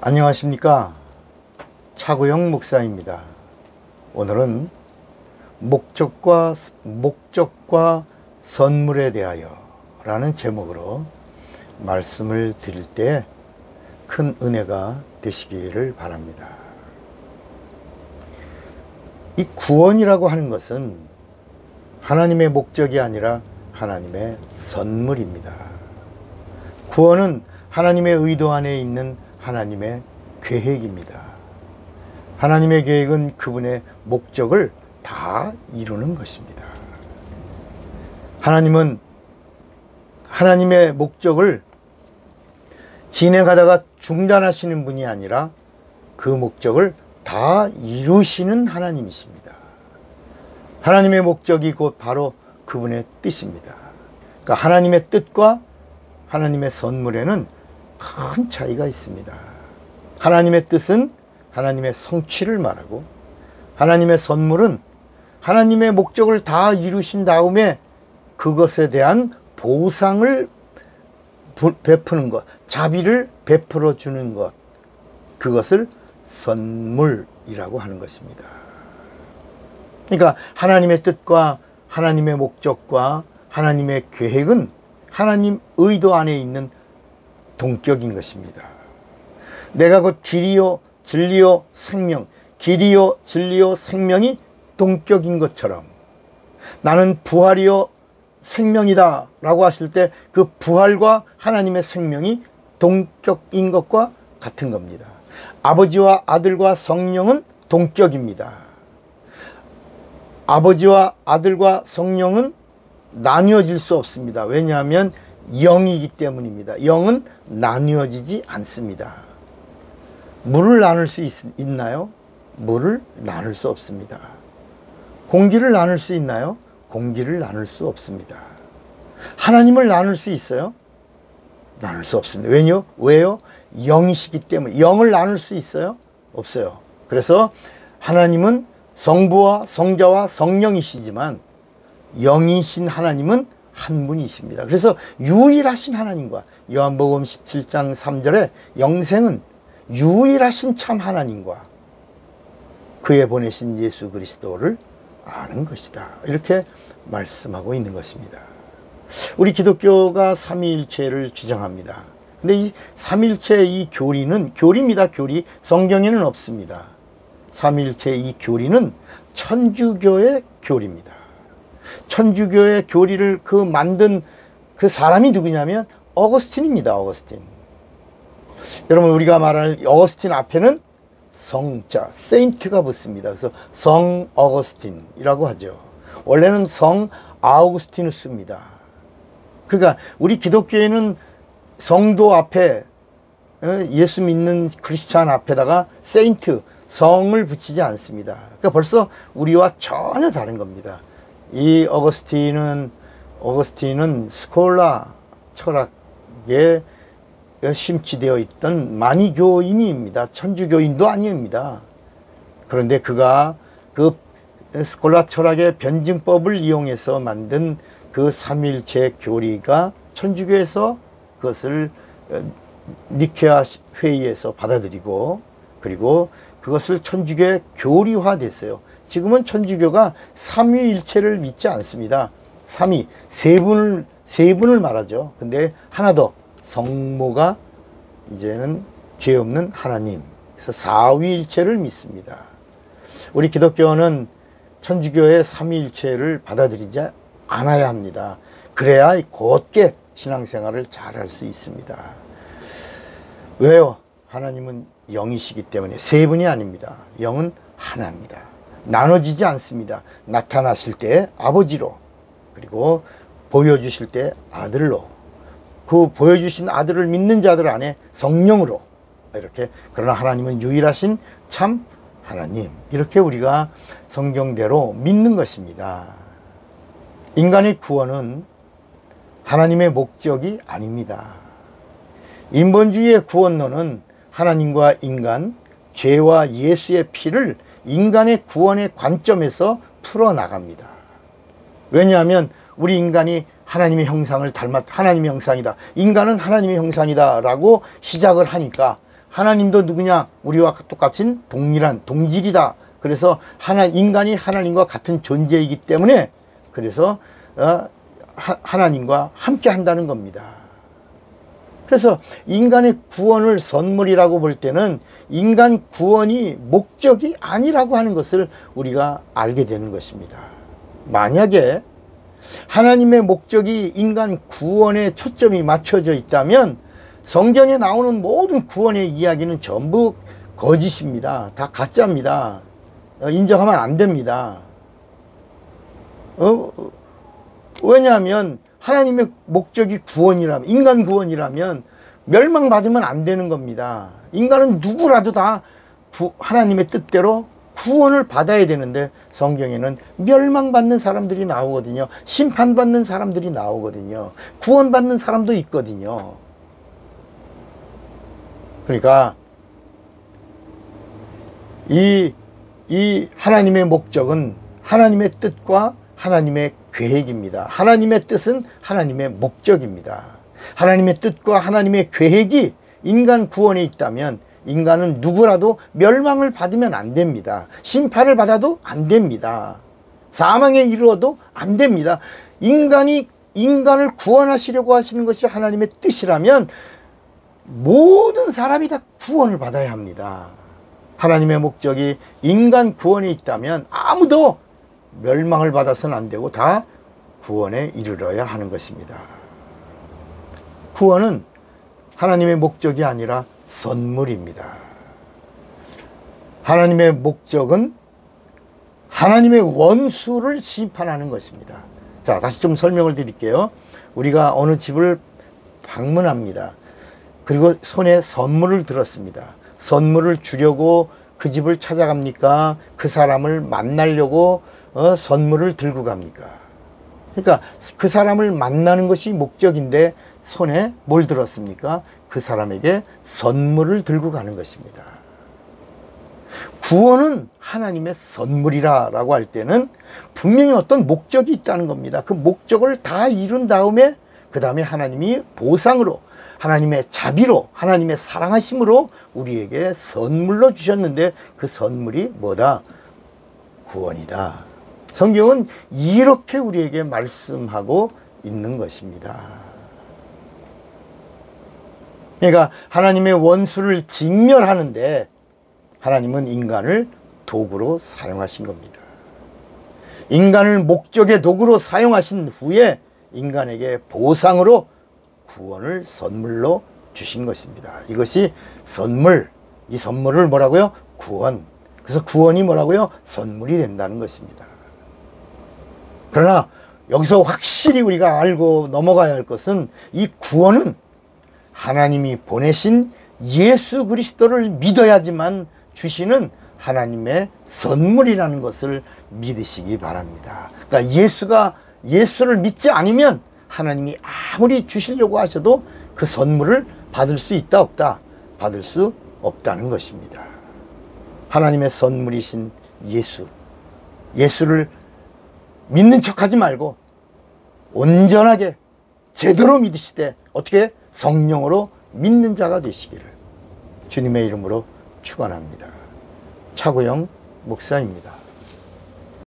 안녕하십니까. 차구영 목사입니다. 오늘은 목적과 선물에 대하여 라는 제목으로 말씀을 드릴 때 큰 은혜가 되시기를 바랍니다. 이 구원이라고 하는 것은 하나님의 목적이 아니라 하나님의 선물입니다. 구원은 하나님의 의도 안에 있는 하나님의 계획입니다. 하나님의 계획은 그분의 목적을 다 이루는 것입니다. 하나님은 하나님의 목적을 진행하다가 중단하시는 분이 아니라 그 목적을 다 이루시는 하나님이십니다. 하나님의 목적이 곧 바로 그분의 뜻입니다. 그러니까 하나님의 뜻과 하나님의 선물에는 큰 차이가 있습니다. 하나님의 뜻은 하나님의 성취를 말하고, 하나님의 선물은 하나님의 목적을 다 이루신 다음에 그것에 대한 보상을 베푸는 것, 자비를 베풀어 주는 것, 그것을 선물이라고 하는 것입니다. 그러니까 하나님의 뜻과 하나님의 목적과 하나님의 계획은 하나님 의도 안에 있는 동격인 것입니다. 내가 곧 길이요 진리요 생명, 길이요 진리요 생명이 동격인 것처럼 나는 부활이요 생명이다 라고 하실 때 그 부활과 하나님의 생명이 동격인 것과 같은 겁니다. 아버지와 아들과 성령은 동격입니다. 아버지와 아들과 성령은 나뉘어질 수 없습니다. 왜냐하면 영이기 때문입니다. 영은 나뉘어지지 않습니다. 물을 나눌 수 있나요? 물을 나눌 수 없습니다. 공기를 나눌 수 있나요? 공기를 나눌 수 없습니다. 하나님을 나눌 수 있어요? 나눌 수 없습니다. 왜요? 영이시기 때문에. 영을 나눌 수 있어요? 없어요. 그래서 하나님은 성부와 성자와 성령이시지만 영이신 하나님은 한 분이십니다. 그래서 유일하신 하나님과 요한복음 17장 3절에 영생은 유일하신 참 하나님과 그의 보내신 예수 그리스도를 아는 것이다. 이렇게 말씀하고 있는 것입니다. 우리 기독교가 삼위일체를 주장합니다. 근데 이 삼위일체 이 교리입니다. 교리. 성경에는 없습니다. 삼위일체 이 교리는 천주교의 교리입니다. 천주교의 교리를 만든 그 사람이 누구냐면 어거스틴입니다. 어거스틴. 여러분, 우리가 말하는 어거스틴 앞에는 성자, 세인트가 붙습니다. 그래서 성 어거스틴이라고 하죠. 원래는 성 아우구스티누스입니다. 그러니까 우리 기독교에는 성도 앞에, 예수 믿는 크리스찬 앞에다가 세인트, 성을 붙이지 않습니다. 그러니까 벌써 우리와 전혀 다른 겁니다. 이 어거스틴은 스콜라 철학에 심취되어 있던 마니교인입니다. 천주교인도 아닙니다. 그런데 그가 그 스콜라 철학의 변증법을 이용해서 만든 그 삼위일체 교리가 천주교에서 그것을 니케아 회의에서 받아들이고, 그리고 그것을 천주교에 교리화됐어요. 지금은 천주교가 삼위일체를 믿지 않습니다. 삼위, 세 분을 말하죠. 근데 하나 더, 성모가 이제는 죄 없는 하나님, 그래서 사위일체를 믿습니다. 우리 기독교는 천주교의 삼위일체를 받아들이지 않아야 합니다. 그래야 곧게 신앙생활을 잘할 수 있습니다. 왜요? 하나님은 영이시기 때문에. 세 분이 아닙니다. 영은 하나입니다. 나눠지지 않습니다. 나타나실 때 아버지로, 그리고 보여주실 때 아들로, 그 보여주신 아들을 믿는 자들 안에 성령으로, 이렇게. 그러나 하나님은 유일하신 참 하나님, 이렇게 우리가 성경대로 믿는 것입니다. 인간의 구원은 하나님의 목적이 아닙니다. 인본주의의 구원론은 하나님과 인간, 죄와 예수의 피를 인간의 구원의 관점에서 풀어나갑니다. 왜냐하면 우리 인간이 하나님의 형상을 닮았다. 하나님의 형상이다. 인간은 하나님의 형상이다 라고 시작을 하니까 하나님도 누구냐? 우리와 똑같은 동일한 동질이다. 그래서 인간이 하나님과 같은 존재이기 때문에 그래서 하나님과 함께 한다는 겁니다. 그래서 인간의 구원을 선물이라고 볼 때는 인간 구원이 목적이 아니라고 하는 것을 우리가 알게 되는 것입니다. 만약에 하나님의 목적이 인간 구원에 초점이 맞춰져 있다면 성경에 나오는 모든 구원의 이야기는 전부 거짓입니다. 다 가짜입니다. 인정하면 안 됩니다. 왜냐하면 하나님의 목적이 구원이라면, 인간 구원이라면 멸망받으면 안 되는 겁니다. 인간은 누구라도 다 하나님의 뜻대로 구원을 받아야 되는데 성경에는 멸망받는 사람들이 나오거든요. 심판받는 사람들이 나오거든요. 구원받는 사람도 있거든요. 그러니까 이 하나님의 목적은 하나님의 뜻과 하나님의 계획입니다. 하나님의 뜻은 하나님의 목적입니다. 하나님의 뜻과 하나님의 계획이 인간 구원에 있다면 인간은 누구라도 멸망을 받으면 안 됩니다. 심판을 받아도 안 됩니다. 사망에 이르러도 안 됩니다. 인간을 구원하시려고 하시는 것이 하나님의 뜻이라면 모든 사람이 다 구원을 받아야 합니다. 하나님의 목적이 인간 구원에 있다면 아무도 멸망을 받아서는 안 되고 다 구원에 이르러야 하는 것입니다. 구원은 하나님의 목적이 아니라 선물입니다. 하나님의 목적은 하나님의 원수를 심판하는 것입니다. 자, 다시 좀 설명을 드릴게요. 우리가 어느 집을 방문합니다. 그리고 손에 선물을 들었습니다. 선물을 주려고 그 집을 찾아갑니까? 그 사람을 만나려고 선물을 들고 갑니까? 그러니까 그 사람을 만나는 것이 목적인데 손에 뭘 들었습니까? 그 사람에게 선물을 들고 가는 것입니다. 구원은 하나님의 선물이라고 할 때는 분명히 어떤 목적이 있다는 겁니다. 그 목적을 다 이룬 다음에 그 다음에 하나님이 보상으로 하나님의 자비로 하나님의 사랑하심으로 우리에게 선물로 주셨는데 그 선물이 뭐다? 구원이다. 성경은 이렇게 우리에게 말씀하고 있는 것입니다. 그러니까 하나님의 원수를 직멸하는데 하나님은 인간을 도구로 사용하신 겁니다. 인간을 목적의 도구로 사용하신 후에 인간에게 보상으로 구원을 선물로 주신 것입니다. 이것이 선물, 이 선물을 뭐라고요? 구원. 그래서 구원이 뭐라고요? 선물이 된다는 것입니다. 그러나 여기서 확실히 우리가 알고 넘어가야 할 것은 이 구원은 하나님이 보내신 예수 그리스도를 믿어야지만 주시는 하나님의 선물이라는 것을 믿으시기 바랍니다. 그러니까 예수를 믿지 않으면 하나님이 아무리 주시려고 하셔도 그 선물을 받을 수 있다 없다? 받을 수 없다는 것입니다. 하나님의 선물이신 예수를 믿는 척하지 말고 온전하게 제대로 믿으시되 어떻게 성령으로 믿는 자가 되시기를 주님의 이름으로 축원합니다. 차고영 목사입니다.